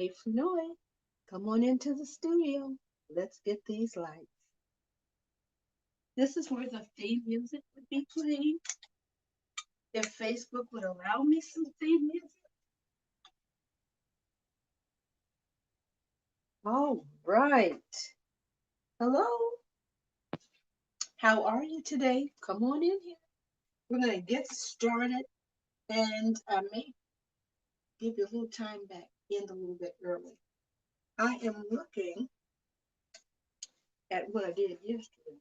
Hey, Fanoy, come on into the studio. Let's get these lights. This is where the theme music would be playing. If Facebook would allow me some theme music. All right. Hello. How are you today? Come on in here. We're going to get started, and I may give you a little time back in a little bit early. I am looking at what I did yesterday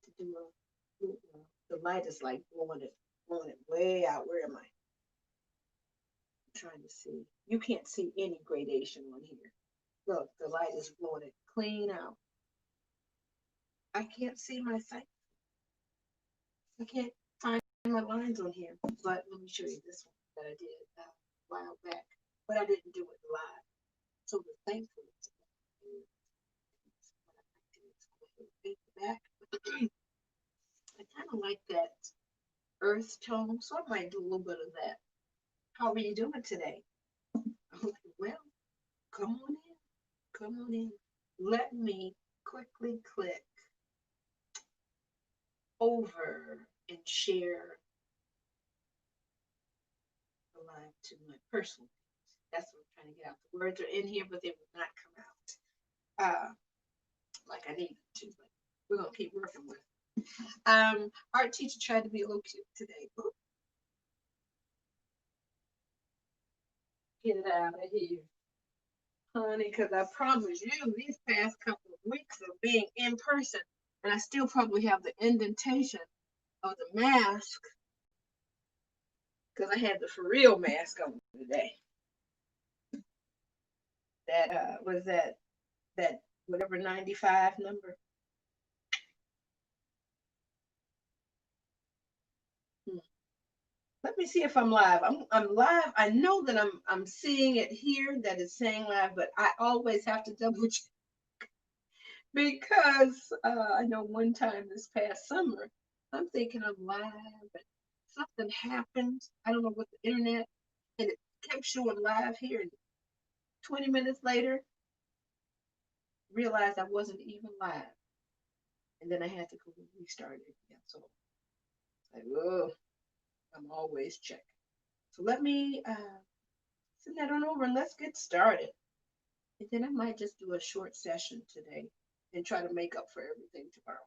to do the light is like blowing it way out. Where am I? I'm trying to see. You can't see any gradation on here. Look, the light is blowing it clean out. I can't see my thing. I can't find my lines on here. But let me show you this one that I did a while back. But I didn't do it live. So we're thankful. Back. I kind of like that earth tone, so I might do a little bit of that. How are you doing today? Well, come on in. Come on in. Let me quickly click over and share the live to my personal page. That's what I'm trying to get out. The words are in here, but they will not come out like I need to. But we're gonna keep working with it. Our teacher tried to be a little cute today. Ooh, get it out of here, honey, because I promise you, these past couple of weeks of being in person, and I still probably have the indentation of the mask because I had the for real mask on today. That was that whatever 95 number. Hmm. Let me see if I'm live. I'm live. I know that I'm seeing it here that it's saying live, but I always have to double check because I know one time this past summer I'm thinking I'm live, but something happened. I don't know what the internet, and it kept showing live here. And 20 minutes later, realized I wasn't even live, and then I had to go restart it again. So like, oh, I'm always checking. So let me send that on over and let's get started. And then I might just do a short session today and try to make up for everything tomorrow.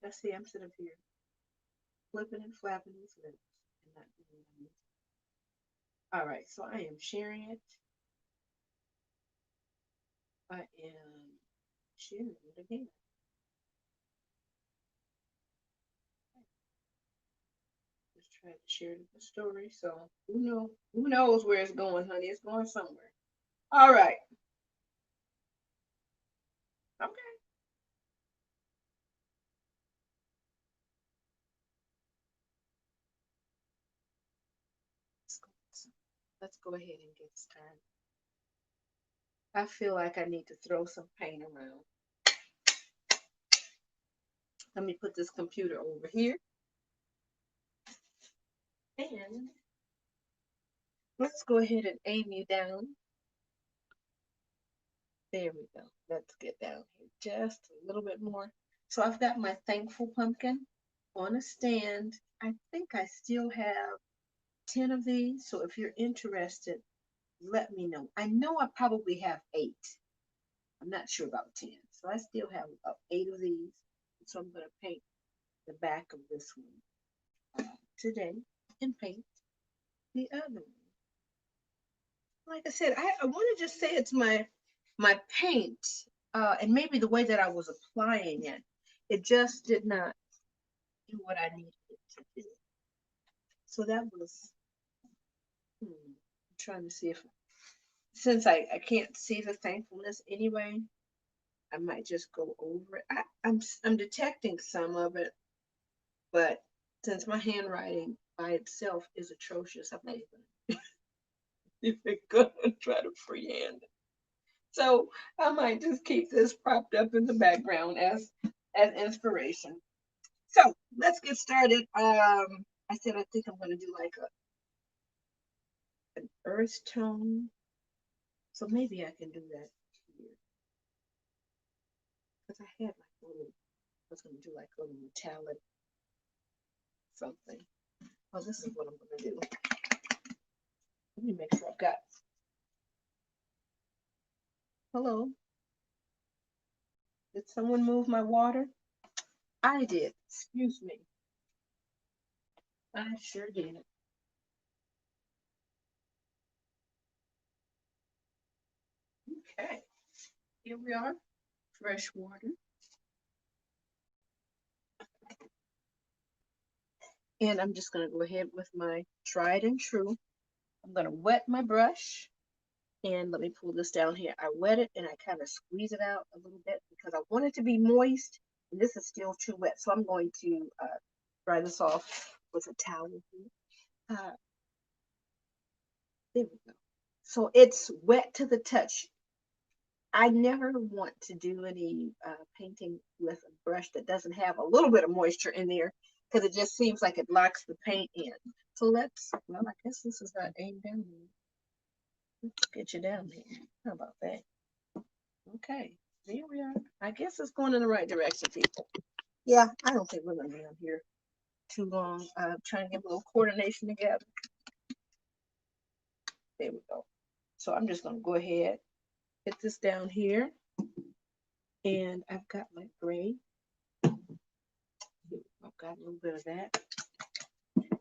Let's see, I'm sitting here flipping and flapping these lips and not doing anything. All right, so I am sharing it. I am sharing it again. Just trying to share the story. So who knows where it's going, honey? It's going somewhere. All right. Okay. Let's go ahead and get started. I feel like I need to throw some paint around. Let me put this computer over here. And let's go ahead and aim you down. There we go. Let's get down here just a little bit more. So I've got my thankful pumpkin on a stand. I think I still have 10 of these. So if you're interested, let me know. I know I probably have 8. I'm not sure about 10. So I still have about 8 of these. So I'm going to paint the back of this one today and paint the other one. Like I said, I want to just say it's my paint and maybe the way that I was applying it, it just did not do what I needed it to do. So that was, I'm trying to see if, since I can't see the thankfulness anyway, I might just go over it. I'm detecting some of it, but since my handwriting by itself is atrocious, I'm not even gonna try to freehand it. So I might just keep this propped up in the background as inspiration. So let's get started. I said I think I'm gonna do like an earth tone. So maybe I can do that here. Because I had like a little, I was going to do like a little metallic something. Oh, this is what I'm going to do. Let me make sure I've got. Hello. Did someone move my water? I did. Excuse me. I sure did. Okay. Here we are. Fresh water. And I'm just going to go ahead with my tried and true. I'm going to wet my brush. And let me pull this down here. I wet it and I kind of squeeze it out a little bit because I want it to be moist. And this is still too wet. So I'm going to dry this off with a towel. There we go. So it's wet to the touch. I never want to do any painting with a brush that doesn't have a little bit of moisture in there because it just seems like it locks the paint in. So well, I guess this is not aimed down here. Let's get you down here. How about that? Okay, there we are. I guess it's going in the right direction, people. Yeah, I don't think we're going to be on here too long. I'm trying to get a little coordination together. There we go. So I'm just going to go ahead, hit this down here. And I've got my gray. I've got a little bit of that.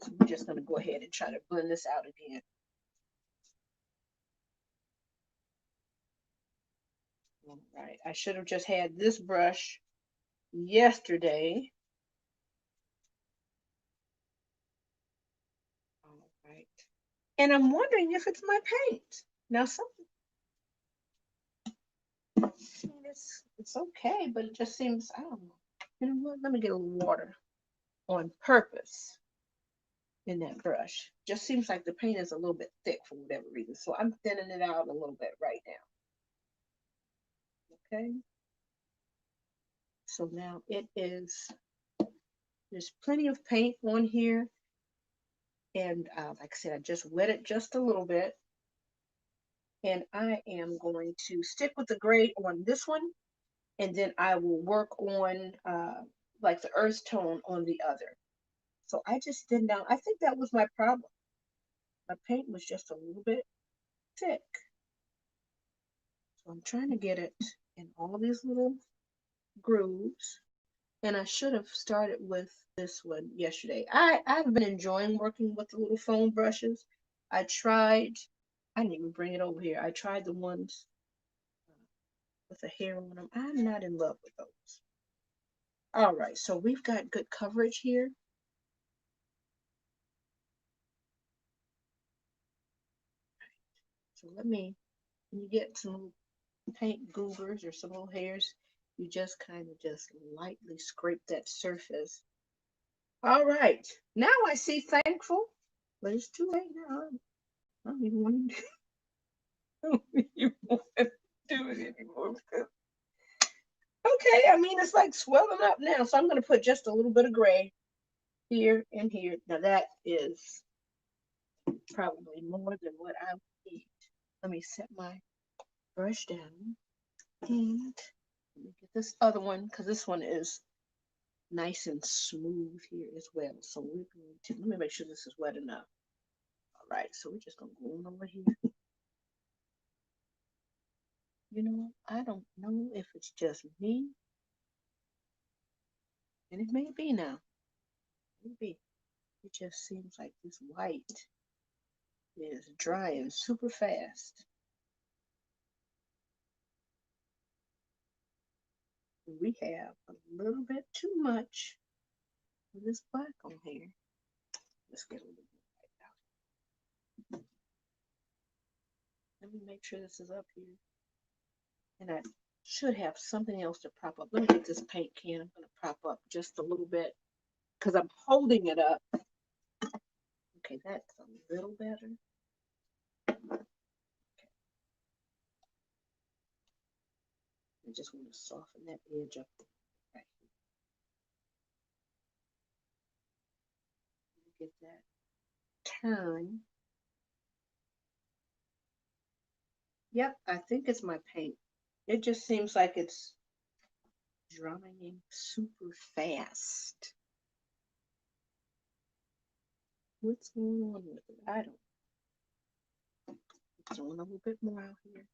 So we're just going to go ahead and try to blend this out again. All right. I should have just had this brush yesterday. All right. And I'm wondering if it's my paint. Now, something. It's okay, but it just seems, I don't know. You know what? Let me get a little water on purpose in that brush. Just seems like the paint is a little bit thick for whatever reason. So I'm thinning it out a little bit right now. Okay. So now there's plenty of paint on here. And like I said, I just wet it just a little bit. And I am going to stick with the gray on this one. And then I will work on like the earth tone on the other. So I just thinned down. I think that was my problem. My paint was just a little bit thick. So I'm trying to get it in all these little grooves. And I should have started with this one yesterday. I've been enjoying working with the little foam brushes. I didn't even bring it over here. I tried the ones with the hair on them. I'm not in love with those. All right, so we've got good coverage here. So when you get some paint goobers or some little hairs, you just kind of just lightly scrape that surface. All right, now I see thankful, but it's too late now. I don't even want to do it anymore. Okay, I mean, it's like swelling up now. So I'm going to put just a little bit of gray here and here. Now that is probably more than what I would need. Let me set my brush down. And let me get this other one because this one is nice and smooth here as well. So we're going to, let me make sure this is wet enough. All right, so we're just going to go on over here. You know, I don't know if it's just me. And it may be now. Maybe. It just seems like this white is drying super fast. We have a little bit too much of this black on here. Let's get a little bit white out. Let me make sure this is up here. And I should have something else to prop up. Let me get this paint can. I'm going to prop up just a little bit because I'm holding it up. Okay, that's a little better. Okay. I just want to soften that edge up right here. Get that turn. Yep, I think it's my paint. It just seems like it's drying super fast. What's going on with it? I don't. Throwing a little bit more out here.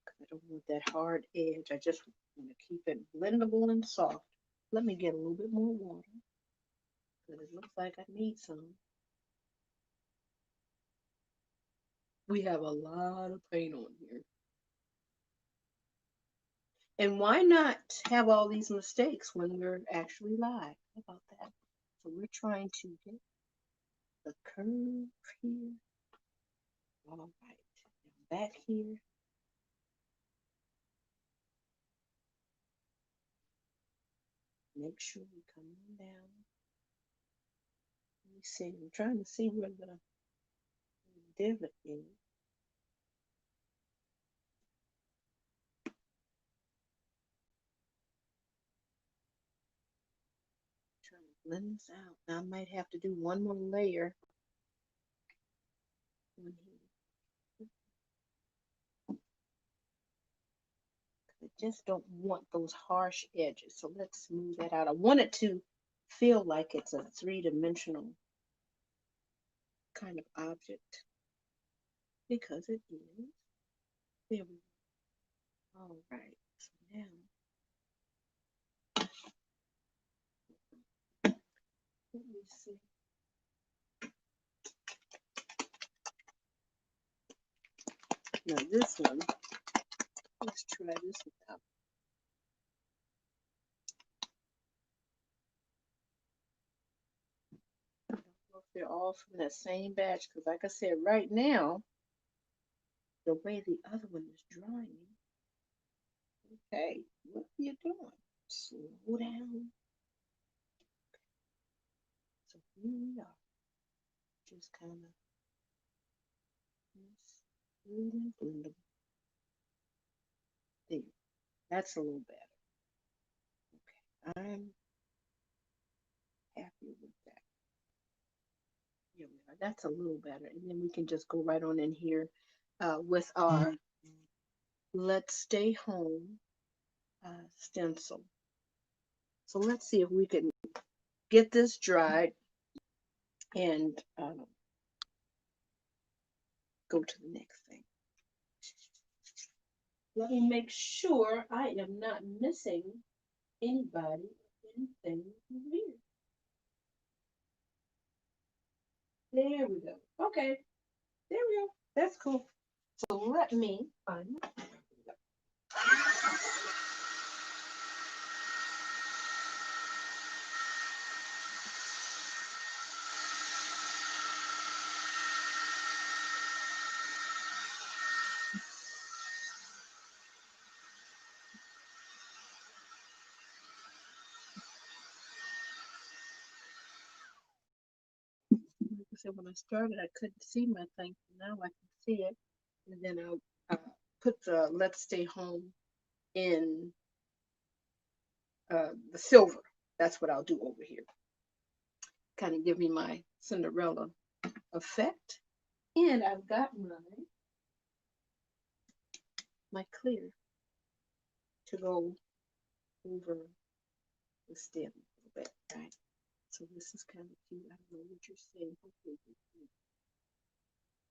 I don't want that hard edge. I just want to keep it blendable and soft. Let me get a little bit more water because it looks like I need some. We have a lot of paint on here. And why not have all these mistakes when we're actually live? How about that? So we're trying to get the curve here. All right. Now back here. Make sure we come on down. Let me see. I'm trying to see where the divot is. Trying to blend this out. Now I might have to do one more layer on here. I just don't want those harsh edges. So let's smooth that out. I want it to feel like it's a three-dimensional kind of object because it is. There we go. All right. So now let me see. Now this one, let's try this one out. I don't know if they're all from that same batch because like I said, right now, the way the other one is drying. Okay, what are you doing? Slow down. So here we are. Just kind of really blendable. There. That's a little better. Okay, I'm happy with that. Here we are. That's a little better. And then we can just go right on in here with our Let's Stay Home stencil. So let's see if we can get this dried and go to the next thing. Let me make sure I am not missing anybody, anything here. There we go. Okay, there we go. That's cool. So let me find. Like I said, when I started, I couldn't see my thing. Now I can see it, and then I'll put the Let's Stay Home in the silver. That's what I'll do over here. Kind of give me my Cinderella effect. And I've got my clear to go over the stem a little bit, right? So this is kind of cute. I don't know what you're saying. Hopefully,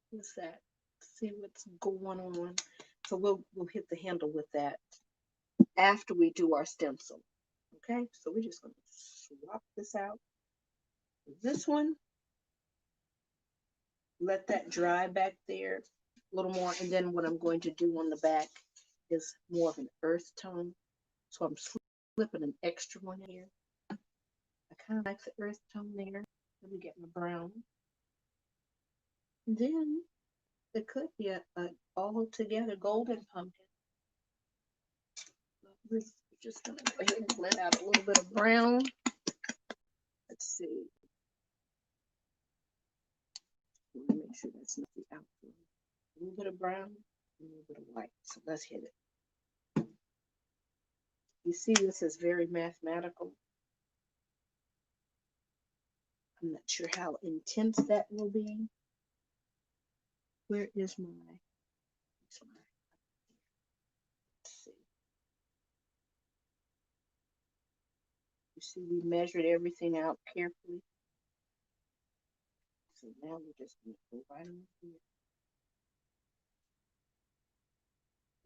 what's that? See what's going on. So we'll hit the handle with that after we do our stencil. Okay, so we're just gonna swap this out. This one, let that dry back there a little more, and then what I'm going to do on the back is more of an earth tone. So I'm slipping an extra one here. I kind of like the earth tone there. Let me get my brown. And then it could be a all together golden pumpkin. We're just gonna go ahead and blend out a little bit of brown. Let's see. Let me make sure that's not the outline. A little bit of brown, a little bit of white. So let's hit it. You see, this is very mathematical. I'm not sure how intense that will be. Where is my, let's see. You see, we measured everything out carefully. So now we're just going to go right on here.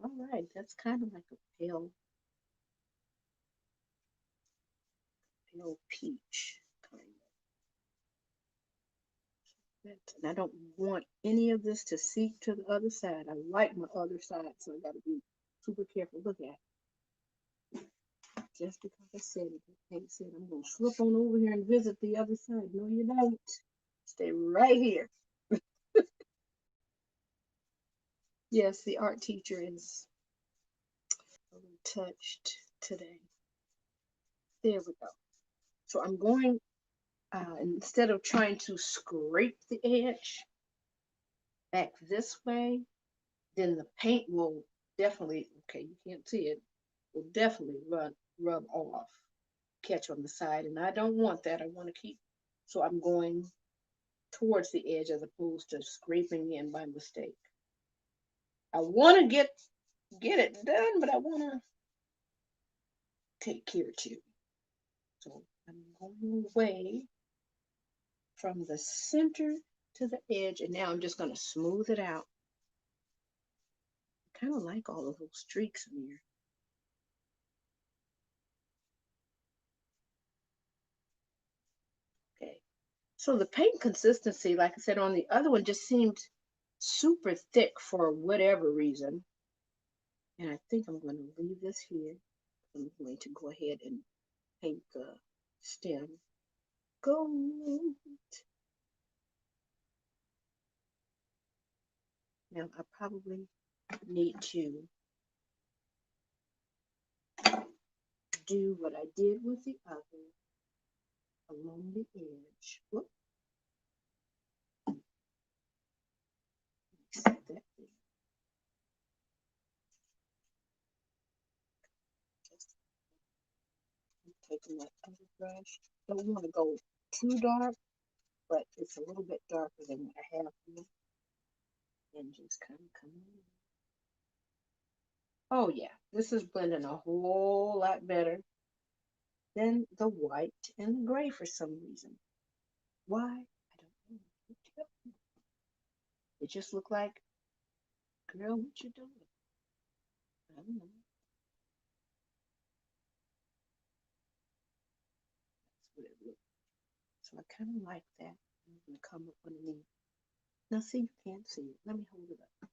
All right, that's kind of like a pale peach kind of. And I don't want any of this to seep to the other side. I like my other side, so I got to be super careful. Look at it. Just because I said it, I can't say it. I'm going to slip on over here and visit the other side. No, you don't. Stay right here. Yes, the art teacher is a little touched today. There we go. So I'm going, instead of trying to scrape the edge back this way, then the paint will definitely, okay, you can't see it, will definitely rub off, catch on the side. And I don't want that. I want to keep, so I'm going towards the edge as opposed to scraping in by mistake. I want to get it done, but I want to take care too. So I'm going away from the center to the edge, and now I'm just going to smooth it out. I kind of like all of those streaks in here. Okay, so the paint consistency, like I said, on the other one just seemed super thick for whatever reason. And I think I'm going to leave this here. I'm going to go ahead and paint the stem gold. Now I probably need to do what I did with the other along the edge. Whoop. Set that there. Taking that other brush. Don't want to go too dark, but it's a little bit darker than what I have here. And just kind of come in. Oh yeah, this is blending a whole lot better than the white and the gray for some reason. Why? I don't know. It just looked like, girl, what you doing? I don't know. That's what it looked like. So I kind of like that. I'm going to come up underneath. Now see, you can't see it. Let me hold it up.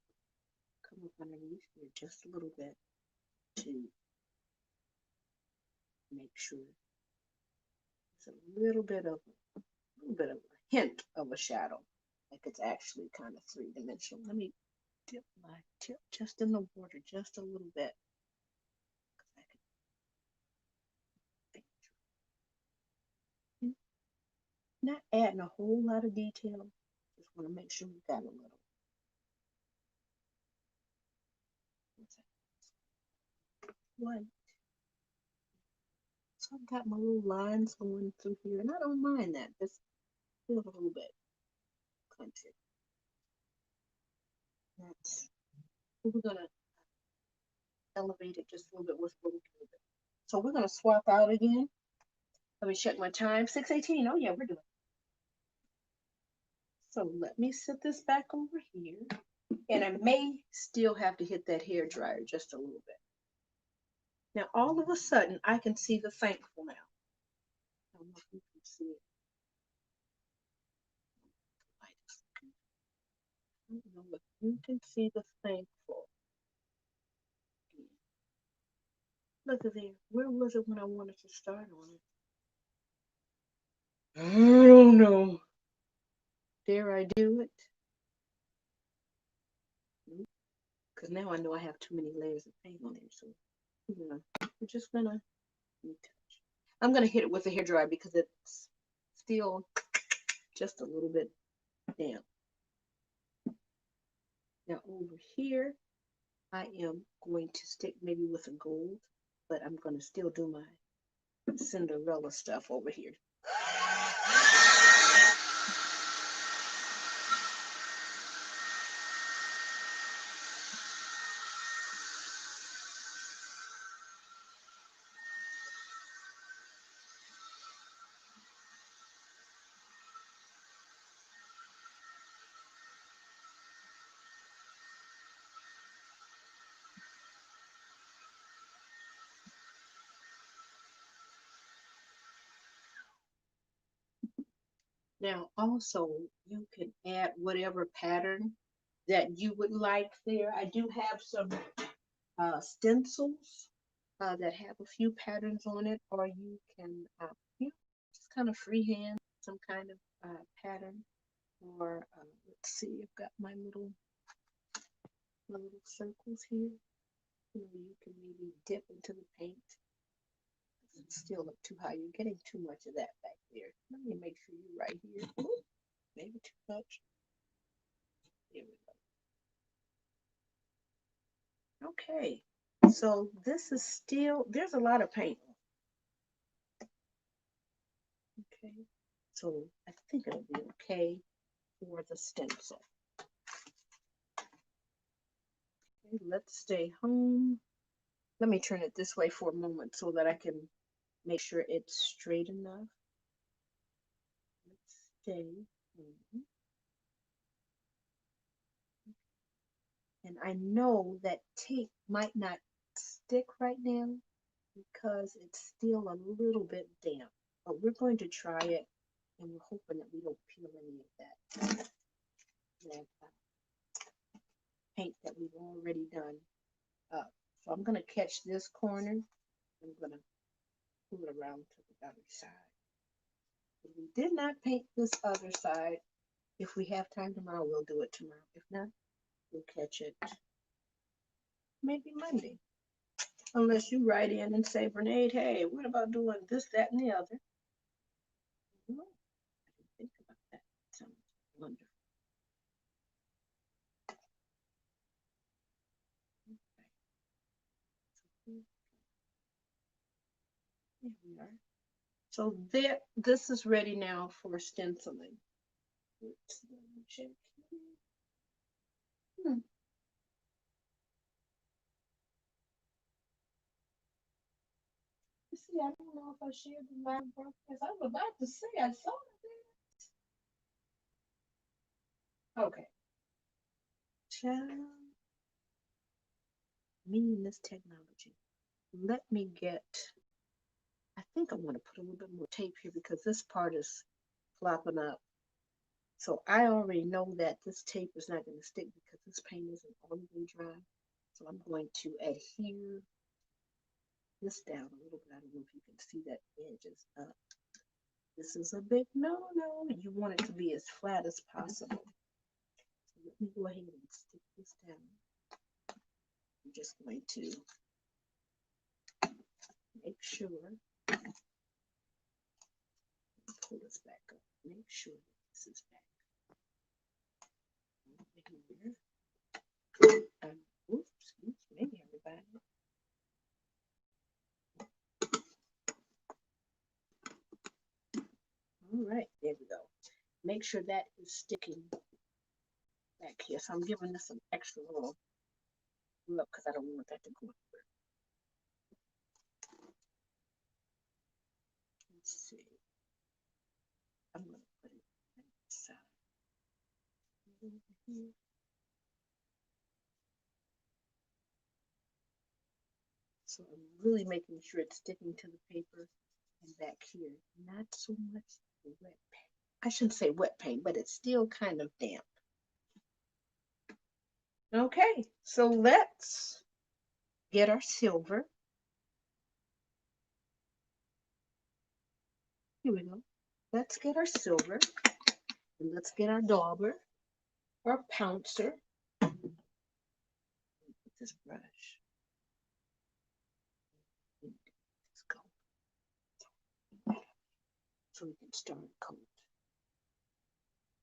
Come up underneath here just a little bit to make sure there's a little bit of a hint of a shadow, like it's actually kind of three-dimensional. Let me dip my tip just in the water just a little bit. Not adding a whole lot of detail. Just want to make sure we got a little. White. So I've got my little lines going through here, and I don't mind that. Just feel a little bit country. That's, we're gonna elevate it just a little bit with a little bit. So we're gonna swap out again. Let me check my time. 6:18. Oh yeah, we're doing. So let me set this back over here. And I may still have to hit that hair dryer just a little bit. Now all of a sudden I can see the thankful now. I don't know if you can see it. I don't know if you can see the thankful. Look at there. Where was it when I wanted to start on it? I don't know. Dare I do it? Because now I know I have too many layers of paint on there. So we're just gonna touch. I'm gonna hit it with the hairdryer because it's still just a little bit damp. Now over here, I am going to stick maybe with a gold, but I'm going to still do my Cinderella stuff over here. Now, also, you can add whatever pattern that you would like there. I do have some stencils that have a few patterns on it, or you can you know, just kind of freehand some kind of pattern. Or let's see, I've got my little circles here. You know, you can maybe dip into the paint. It's still up too high. You're getting too much of that back there. Let me make sure you're right here. Ooh, maybe too much. There we go. Okay. So this is still, there's a lot of paint. Okay. So I think it'll be okay for the stencil. Okay, let's stay home. Let me turn it this way for a moment so that I can make sure it's straight enough. Let's stay home. And I know that tape might not stick right now because it's still a little bit damp, but we're going to try it and we're hoping that we don't peel any of that paint that we've already done up. So I'm going to catch this corner. I'm going to pull it around to the other side. We did not paint this other side. If we have time tomorrow, we'll do it tomorrow. If not, we'll catch it maybe Monday. Unless you write in and say, Bernade, hey, what about doing this, that, and the other? Oh, I didn't think about that. Sounds wonderful. Okay. Here we are. So there, this is ready now for stenciling. Let's check here. You see, I don't know if I shared the live broadcast. I was about to say I saw it there. Okay. Child, me and this technology. Let me get, I think I want to put a little bit more tape here because this part is flopping up. So I already know that this tape is not going to stick because this paint isn't all the way dry. So I'm going to adhere this down a little bit. I don't know if you can see that edge is up. This is a big no-no. You want it to be as flat as possible. So let me go ahead and stick this down. I'm just going to make sure, pull this back up, make sure this is back. Oops, maybe everybody. All right, there we go. Make sure that is sticking back here. So I'm giving this some extra little look because I don't want that to go anywhere. Let's see. I'm going to put it on this side. So I'm really making sure it's sticking to the paper and back here. Not so much wet paint. I shouldn't say wet paint, but it's still kind of damp. Okay, so let's get our silver. Here we go. Let's get our silver and let's get our dauber or pouncer. This brush. Let's go. So we can start a coat.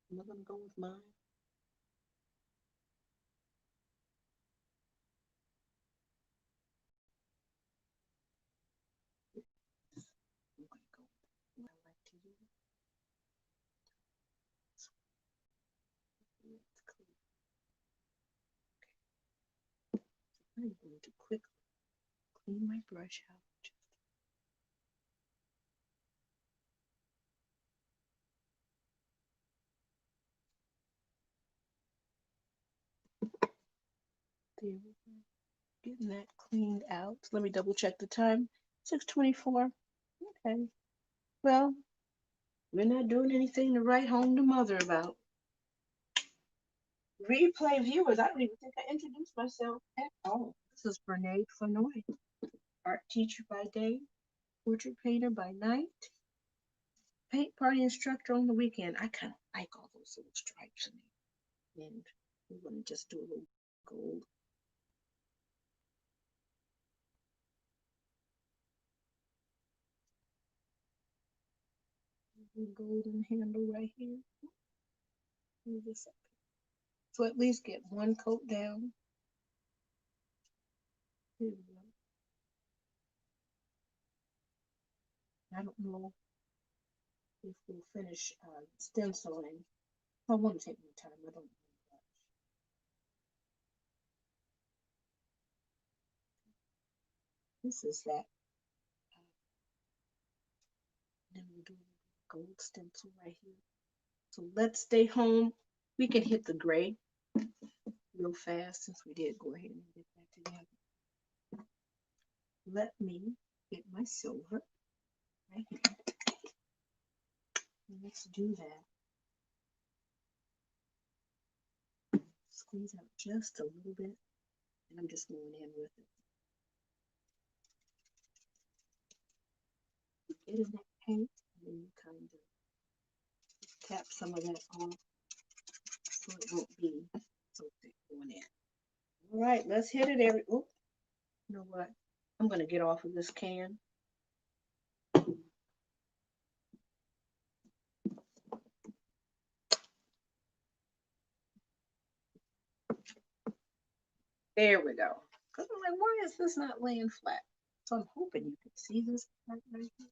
I'm not going to go with mine. I'm going to go with what I like to use. It's clear. Okay. So I'm going to quickly clean my brush out. There we go. Getting that cleaned out. Let me double check the time. 6:24. Okay. Well, We're not doing anything to write home to mother about. Replay viewers, I don't even think I introduced myself at all. This is Brene Fanoy, art teacher by day, portrait painter by night, paint party instructor on the weekend. I kind of like all those little stripes in it. And we're going to just do a little gold. Golden handle right here. Move this up. So at least get one coat down. Here we go. I don't know if we'll finish stenciling. I want to take my time. I don't know much. This is that. Then we'll do a gold stencil right here. So let's stay home. We can hit the gray real fast since we did go ahead and get that together. Let me get my silver right here. And let's do that. Squeeze out just a little bit, and I'm just going in with it. You get in that paint, and then you kind of tap some of that off so it won't be so thick going in. All right, let's hit it every. Oh, you know what? I'm going to get off of this can. There we go. Because I'm like, why is this not laying flat? So I'm hoping you can see this part right here.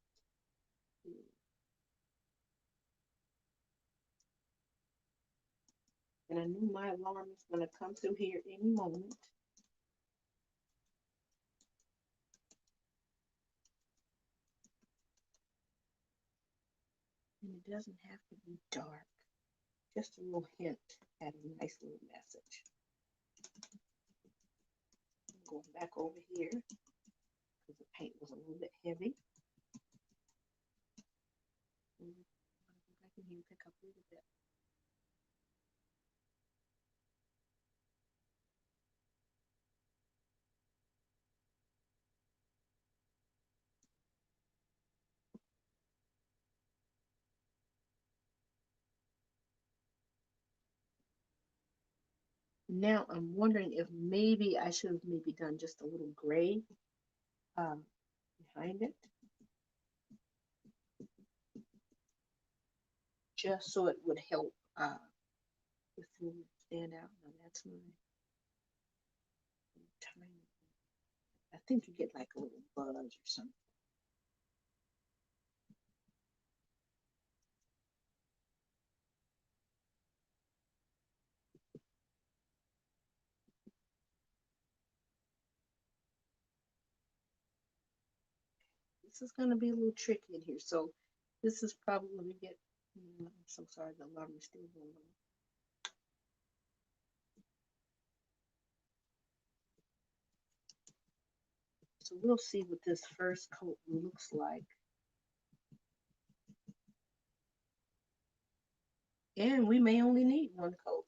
And I knew my alarm was going to come through here any moment. And it doesn't have to be dark. Just a little hint at a nice little message. I'm going back over here because the paint was a little bit heavy. I'm going to go back in here and pick up a little bit. Now I'm wondering if maybe I should have maybe done just a little gray behind it, just so it would help the food stand out. Now that's my tiny. I think you get like a little buzz or something. This is going to be a little tricky in here. So this is probably when we get, I'm so sorry, the alarm is still going on. So we'll see what this first coat looks like. And we may only need one coat.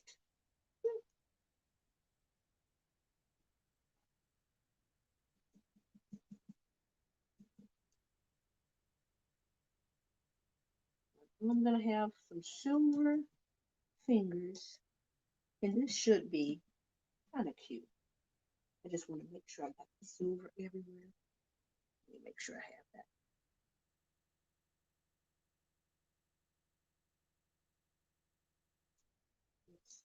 I'm going to have some silver fingers, and this should be kind of cute. I just want to make sure I got the silver everywhere. Let me make sure I have that. Let's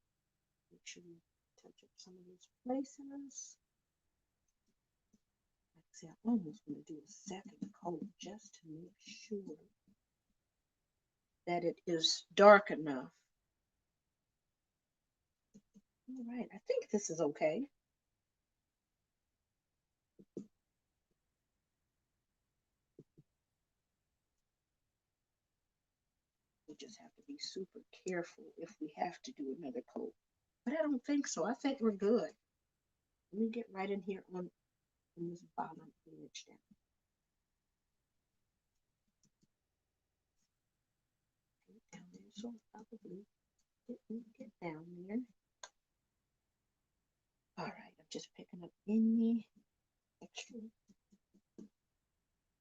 make sure we touch up some of these places. Like I said, I almost want to do a second coat just to make sure that it is dark enough. All right, I think this is okay. We just have to be super careful if we have to do another coat. But I don't think so. I think we're good. Let me get right in here on this bottom edge down. So probably didn't get down there. All right, I'm just picking up any extra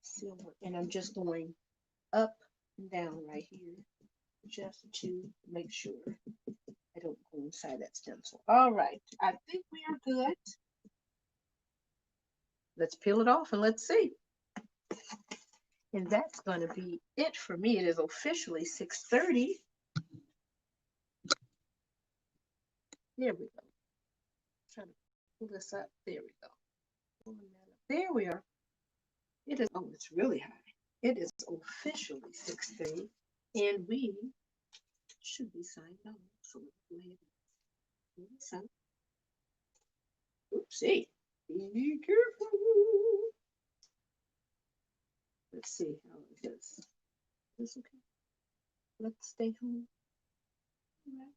silver, and I'm just going up and down right here just to make sure I don't go inside that stencil. All right, I think we are good. Let's peel it off and let's see. And that's going to be it for me. It is officially 6:30. There we go. Trying to pull this up. There we go. There we are. It is, oh, it's really high. It is officially 6:30, and we should be signed on. So let's go ahead and pull this up. Oopsie. Be careful. Let's see how it is. Is this okay? Let's stay home. All right.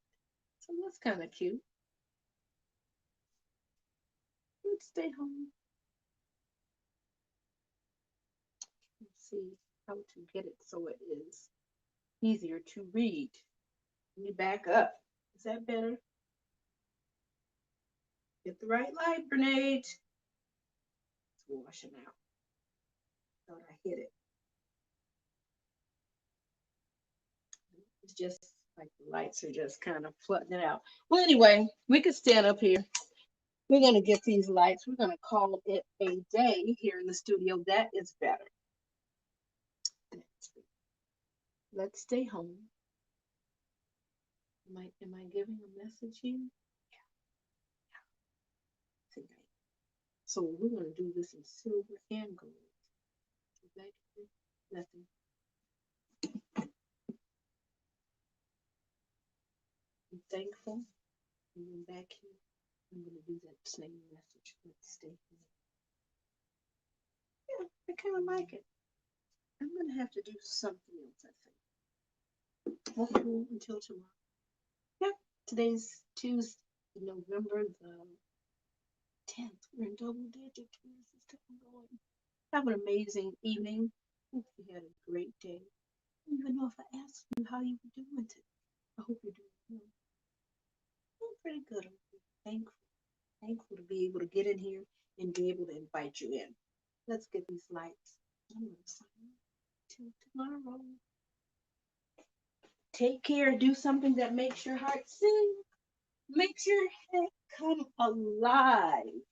So that's kind of cute. Let's stay home. Let's see how to get it so it is easier to read. Let me back up. Is that better? Get the right light, Grenade. It's washing out. Thought I hit it. It's just like the lights are just kind of flooding it out. Well, anyway, we could stand up here. We're going to get these lights. We're going to call it a day here in the studio. That is better. Let's stay home. Am I giving a message here? Yeah. So we're going to do this in silver and gold. Back here, nothing. I'm thankful. And then back here, I'm going to do that same message. Let's stay here. Yeah, I kind of like it. I'm going to have to do something else, I think. Hopefully until tomorrow. Yep, today's Tuesday, November the 10th. We're in double digits. Where's this time going? Have an amazing evening. Hope you had a great day. I don't even know if I asked you how you were doing today. I hope you're doing well. I'm pretty good. I'm thankful to be able to get in here and be able to invite you in. Let's get these lights. I'm going to sign till tomorrow. Take care. Do something that makes your heart sing. Makes your head come alive.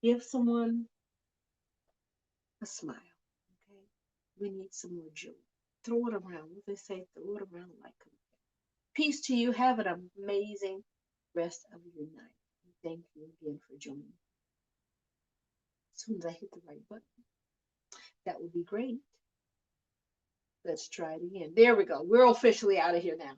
Give someone a smile. Okay? We need some more joy. Throw it around. What they say, throw it around like a peace to you. Have an amazing rest of your night. Thank you again for joining. As soon as I hit the right button, that would be great. Let's try it again. There we go. We're officially out of here now.